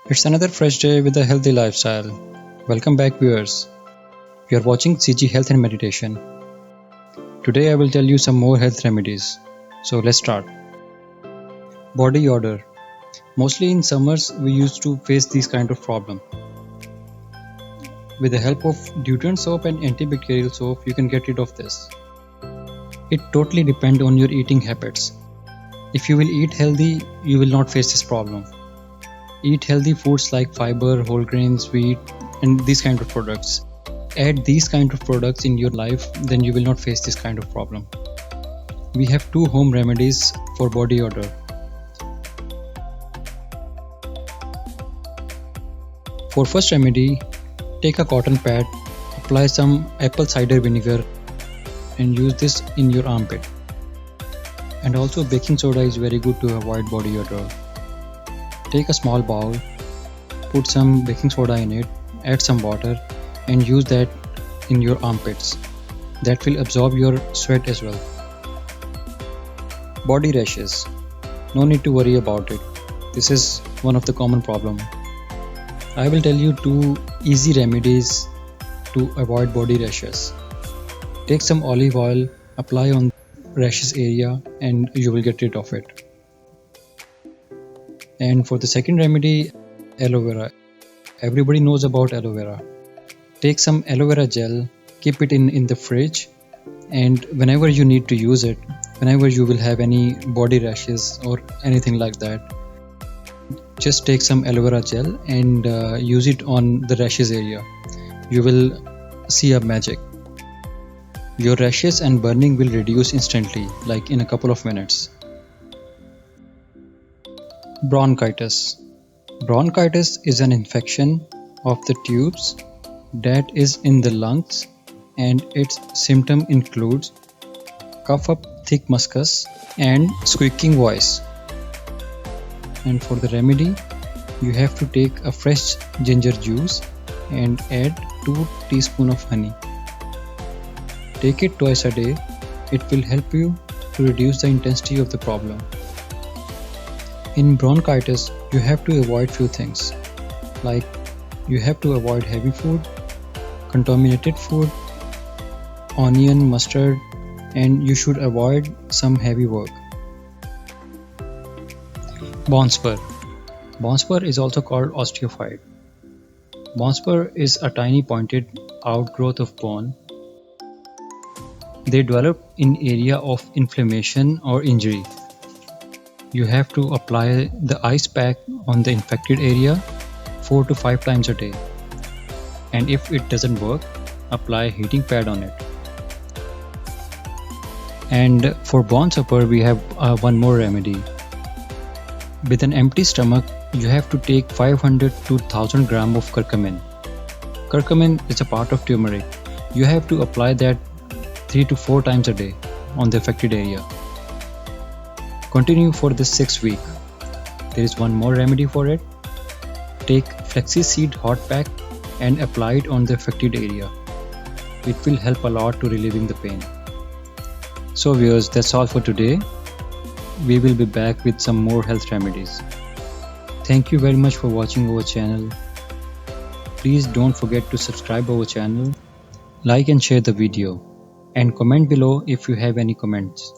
It's another fresh day with a healthy lifestyle. Welcome back, viewers. You are watching CG Health and Meditation. Today, I will tell you some more health remedies. So, let's start. Body odor. Mostly in summers, we used to face this kind of problem. With the help of deodorant soap and antibacterial soap, you can get rid of this. It totally depends on your eating habits. If you will eat healthy, you will not face this problem. Eat healthy foods like fiber, whole grains, wheat, and these kind of products. Add these kind of products in your life, then you will not face this kind of problem. We have two home remedies for body odor. For first remedy, take a cotton pad, apply some apple cider vinegar and use this in your armpit. And also baking soda is very good to avoid body odor. Take a small bowl, put some baking soda in it, add some water and use that in your armpits. That will absorb your sweat as well. Body rashes. No need to worry about it. This is one of the common problem. I will tell you two easy remedies to avoid body rashes. Take some olive oil, apply on rashes area and you will get rid of it. And for the second remedy, aloe vera. Everybody knows about aloe vera. Take some aloe vera gel, keep it in the fridge, and whenever you need to use it, whenever you will have any body rashes or anything like that, just take some aloe vera gel and use it on the rashes area. You will see a magic. Your rashes and burning will reduce instantly, like in a couple of minutes. Bronchitis. Bronchitis is an infection of the tubes that is in the lungs and its symptom includes cough up thick mucus and squeaking voice. And for the remedy, you have to take a fresh ginger juice and add 2 teaspoons of honey. Take it twice a day. It will help you to reduce the intensity of the problem. In bronchitis, you have to avoid few things, like you have to avoid heavy food, contaminated food, onion, mustard, and you should avoid some heavy work. Bone spur. Bone spur is also called osteophyte. Bone spur is a tiny pointed outgrowth of bone. They develop in area of inflammation or injury. You have to apply the ice pack on the infected area 4 to 5 times a day. And if it doesn't work, apply a heating pad on it. And for bone spur, we have one more remedy. With an empty stomach, you have to take 500 to 1000 grams of curcumin. Curcumin is a part of turmeric. You have to apply that 3 to 4 times a day on the affected area. Continue for this 6 weeks. There is one more remedy for it. Take flaxseed hot pack and apply it on the affected area. It will help a lot to relieving the pain. So viewers, that's all for today. We will be back with some more health remedies. Thank you very much for watching our channel. Please don't forget to subscribe our channel, like and share the video, and comment below if you have any comments.